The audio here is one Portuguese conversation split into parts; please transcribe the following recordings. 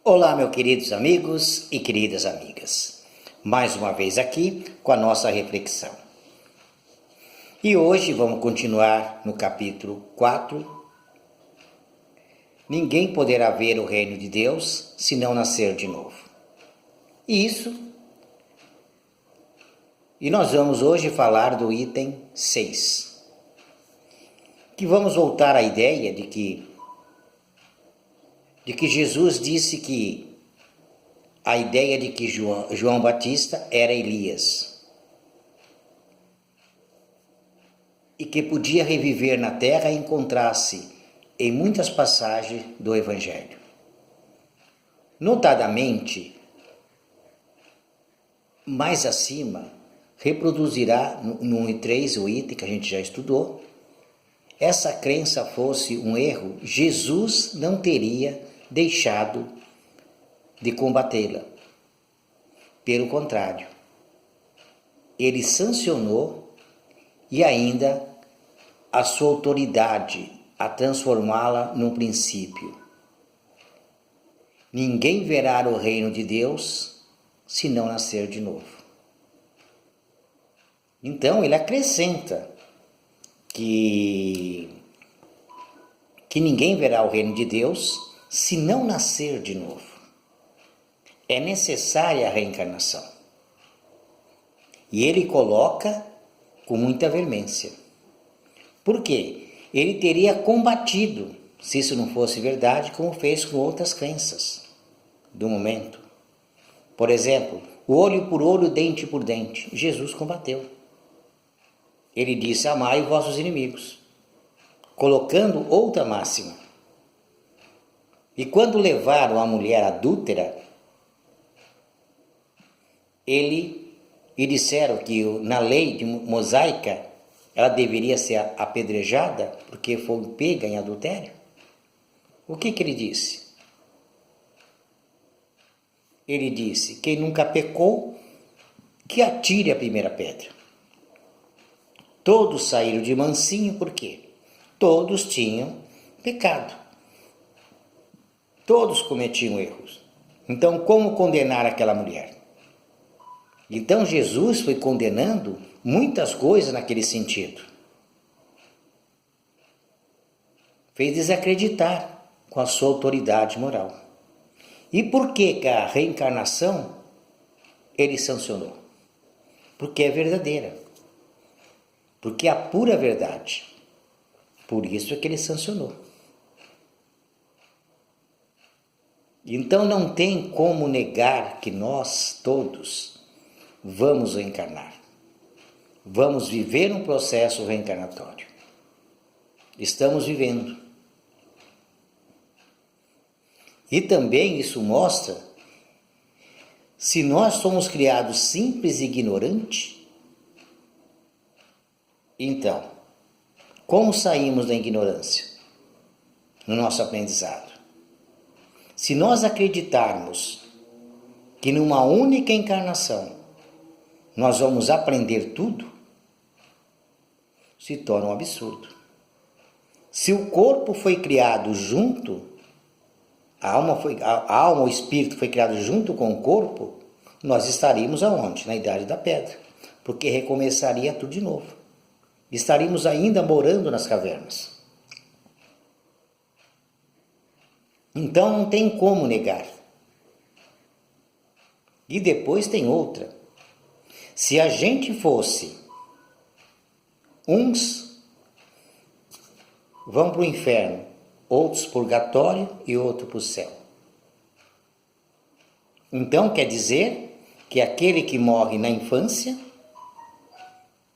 Olá, meus queridos amigos e queridas amigas. Mais uma vez aqui com a nossa reflexão. E hoje vamos continuar no capítulo 4. Ninguém poderá ver o reino de Deus se não nascer de novo. E nós vamos hoje falar do item 6. Que vamos voltar à ideia de que Jesus disse que a ideia de que João Batista era Elias e que podia reviver na terra e encontrar-se em muitas passagens do Evangelho. Notadamente, mais acima, reproduzirá no 1:3, o item que a gente já estudou. Essa crença fosse um erro, Jesus não teria deixado de combatê-la. Pelo contrário, ele sancionou e ainda a sua autoridade a transformá-la num princípio. Ninguém verá o reino de Deus se não nascer de novo. Então ele acrescenta que ninguém verá o reino de Deus se não nascer de novo. É necessária a reencarnação. E ele coloca com muita veemência. Por quê? Ele teria combatido, se isso não fosse verdade, como fez com outras crenças do momento. Por exemplo, olho por olho, dente por dente. Jesus combateu. Ele disse: amai os vossos inimigos, colocando outra máxima. E quando levaram a mulher adúltera, e disseram que na lei mosaica ela deveria ser apedrejada porque foi pega em adultério. O que ele disse? Ele disse: quem nunca pecou, que atire a primeira pedra. Todos saíram de mansinho, por quê? Todos tinham pecado. Todos cometiam erros. Então, como condenar aquela mulher? Então, Jesus foi condenando muitas coisas naquele sentido. Fez desacreditar com a sua autoridade moral. E por que a reencarnação ele sancionou? Porque é verdadeira. Porque é a pura verdade. Por isso é que ele sancionou. Então não tem como negar que nós todos vamos reencarnar. Vamos viver um processo reencarnatório. Estamos vivendo. E também isso mostra se nós somos criados simples e ignorantes. Então, como saímos da ignorância no nosso aprendizado? Se nós acreditarmos que numa única encarnação nós vamos aprender tudo, se torna um absurdo. Se o corpo foi criado junto, a alma, o espírito foi criado junto com o corpo, nós estaríamos aonde? Na idade da pedra, porque recomeçaria tudo de novo. Estaríamos ainda morando nas cavernas. Então não tem como negar. E depois tem outra. Se a gente fosse, uns vão para o inferno, outros purgatório e outros para o céu. Então quer dizer que aquele que morre na infância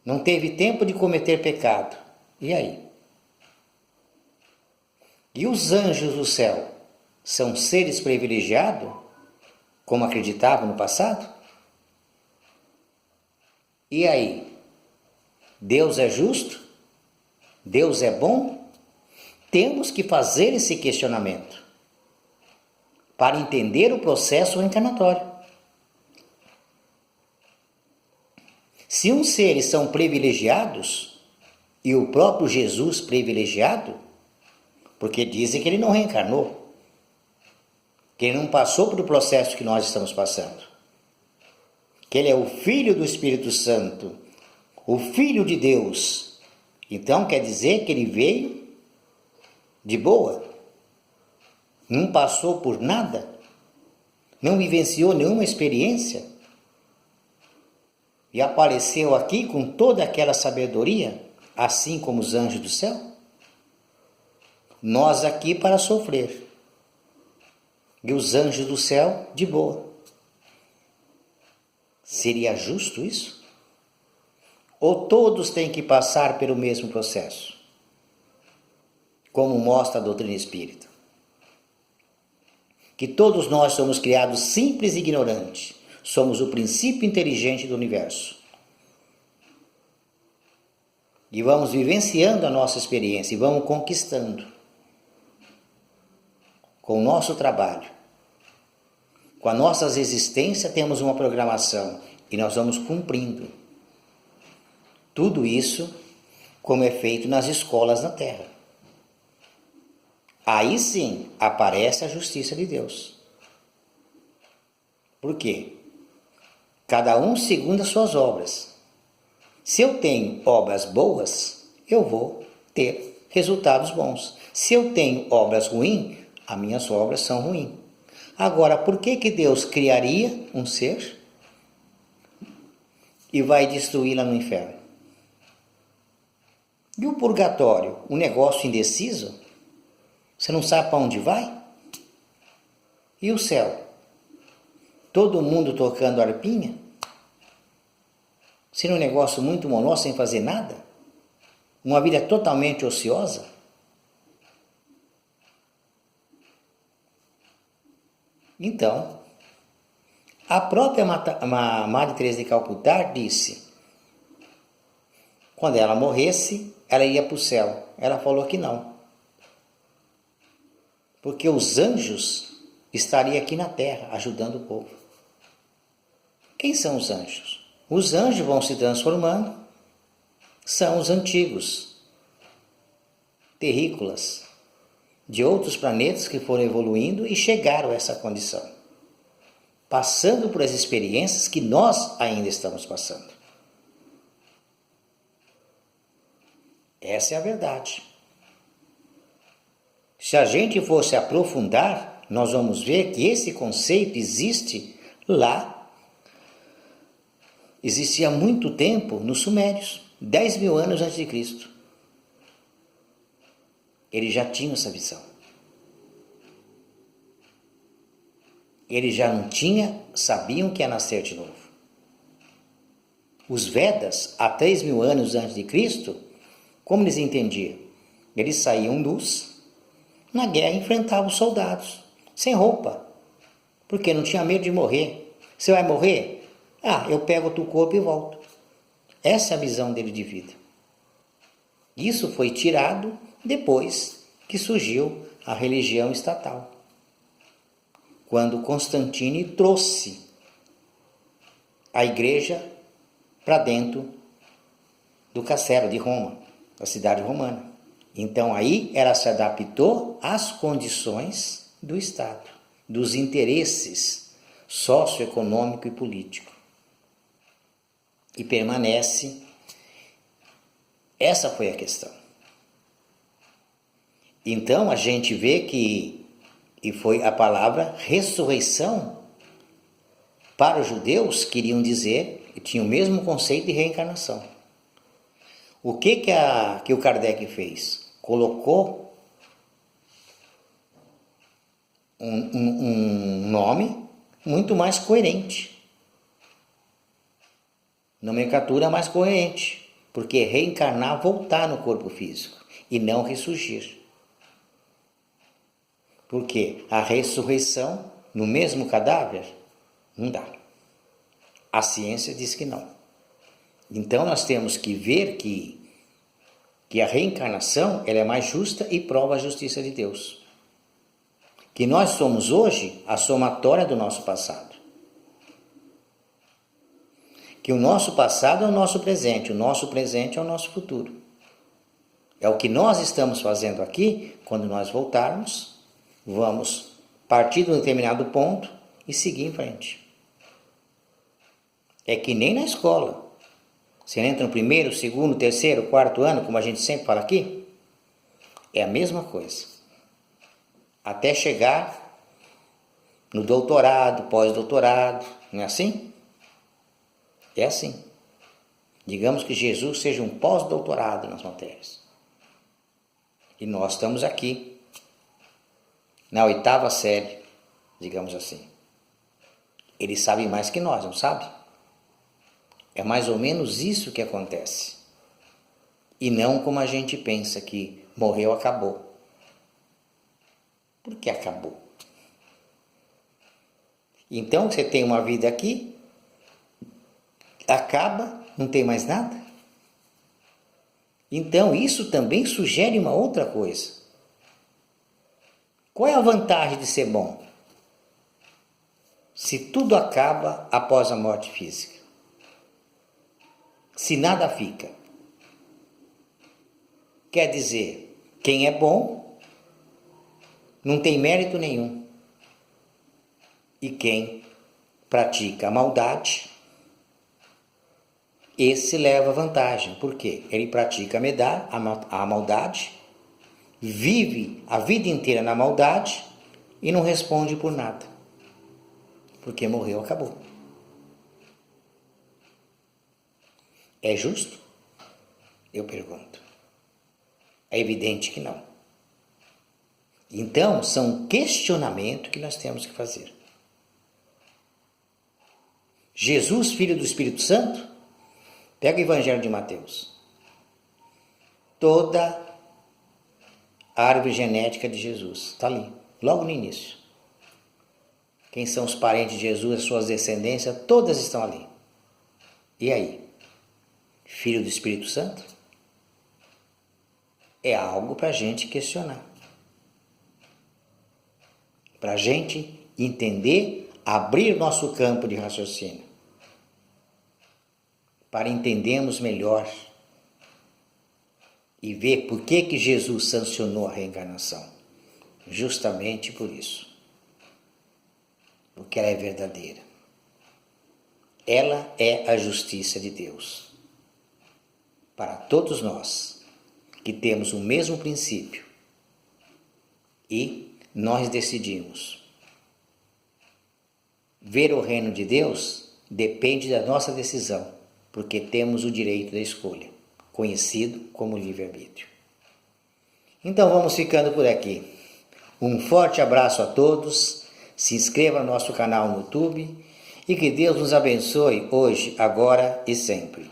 não teve tempo de cometer pecado. E aí? E os anjos do céu são seres privilegiados, como acreditavam no passado? E aí? Deus é justo? Deus é bom? Temos que fazer esse questionamento para entender o processo reencarnatório. Se uns seres são privilegiados, e o próprio Jesus privilegiado, porque dizem que ele não reencarnou, que ele não passou pelo processo que nós estamos passando. Que ele é o Filho do Espírito Santo, o Filho de Deus. Então quer dizer que ele veio de boa, não passou por nada, não vivenciou nenhuma experiência e apareceu aqui com toda aquela sabedoria, assim como os anjos do céu. Nós aqui para sofrer e os anjos do céu de boa. Seria justo isso? Ou todos têm que passar pelo mesmo processo? Como mostra a doutrina espírita. Que todos nós somos criados simples e ignorantes. Somos o princípio inteligente do universo. E vamos vivenciando a nossa experiência e vamos conquistando. Com o nosso trabalho. Com as nossas existências temos uma programação e nós vamos cumprindo. Tudo isso como é feito nas escolas na Terra. Aí sim aparece a justiça de Deus. Por quê? Cada um segundo as suas obras. Se eu tenho obras boas, eu vou ter resultados bons. Se eu tenho obras ruins, as minhas obras são ruins. Agora, por que Deus criaria um ser e vai destruí-la no inferno? E o purgatório, um negócio indeciso? Você não sabe para onde vai? E o céu? Todo mundo tocando arpinha? Seria um negócio muito monótono, sem fazer nada? Uma vida totalmente ociosa? Então, a própria Madre Teresa de Calcutá disse, quando ela morresse, ela ia para o céu. Ela falou que não. Porque os anjos estariam aqui na terra, ajudando o povo. Quem são os anjos? Os anjos vão se transformando, são os antigos, terrícolas, de outros planetas que foram evoluindo e chegaram a essa condição, passando por as experiências que nós ainda estamos passando. Essa é a verdade. Se a gente fosse aprofundar, nós vamos ver que esse conceito existe lá, existia há muito tempo nos Sumérios, 10.000 anos antes de Cristo. Eles já tinham essa visão. Eles já não sabiam que ia nascer de novo. Os Vedas, há 3.000 anos antes de Cristo, como eles entendiam? Eles saíam nus, na guerra enfrentavam os soldados, sem roupa, porque não tinha medo de morrer. Você vai morrer? Eu pego o teu corpo e volto. Essa é a visão dele de vida. Isso foi tirado depois que surgiu a religião estatal. Quando Constantino trouxe a igreja para dentro do castelo de Roma, da cidade romana. Então aí ela se adaptou às condições do Estado, dos interesses socioeconômico e político. E permanece. Essa foi a questão. Então a gente vê que, e foi a palavra ressurreição, para os judeus queriam dizer, que tinha o mesmo conceito de reencarnação. O que o Kardec fez? Colocou um nome muito mais coerente. Nomenclatura mais coerente. Porque reencarnar, voltar no corpo físico e não ressurgir. Porque a ressurreição no mesmo cadáver não dá. A ciência diz que não. Então nós temos que ver que a reencarnação ela é mais justa e prova a justiça de Deus. Que nós somos hoje a somatória do nosso passado. Que o nosso passado é o nosso presente é o nosso futuro. É o que nós estamos fazendo aqui, quando nós voltarmos, vamos partir de um determinado ponto e seguir em frente. É que nem na escola. Você entra no primeiro, segundo, terceiro, quarto ano, como a gente sempre fala aqui, é a mesma coisa. Até chegar no doutorado, pós-doutorado, não é assim? É assim. Digamos que Jesus seja um pós-doutorado nas matérias. E nós estamos aqui, na 8ª série, digamos assim. Eles sabem mais que nós, não sabe? É mais ou menos isso que acontece. E não como a gente pensa que morreu, acabou. Por que acabou? Então você tem uma vida aqui, acaba, não tem mais nada. Então isso também sugere uma outra coisa. Qual é a vantagem de ser bom? Se tudo acaba após a morte física. Se nada fica. Quer dizer, quem é bom não tem mérito nenhum. E quem pratica a maldade, esse leva vantagem. Por quê? Ele pratica a maldade, vive a vida inteira na maldade e não responde por nada. Porque morreu, acabou. É justo? Eu pergunto. É evidente que não. Então, são questionamentos que nós temos que fazer. Jesus, filho do Espírito Santo, pega o Evangelho de Mateus. Toda a árvore genética de Jesus está ali, logo no início. Quem são os parentes de Jesus, as suas descendências, todas estão ali. E aí? Filho do Espírito Santo? É algo para a gente questionar. Para a gente entender, abrir nosso campo de raciocínio. Para entendermos melhor e ver por que Jesus sancionou a reencarnação. Justamente por isso. Porque ela é verdadeira. Ela é a justiça de Deus. Para todos nós que temos o mesmo princípio e nós decidimos. Ver o reino de Deus depende da nossa decisão, porque temos o direito da escolha, conhecido como livre-arbítrio. Então vamos ficando por aqui. Um forte abraço a todos, se inscreva no nosso canal no YouTube e que Deus nos abençoe hoje, agora e sempre.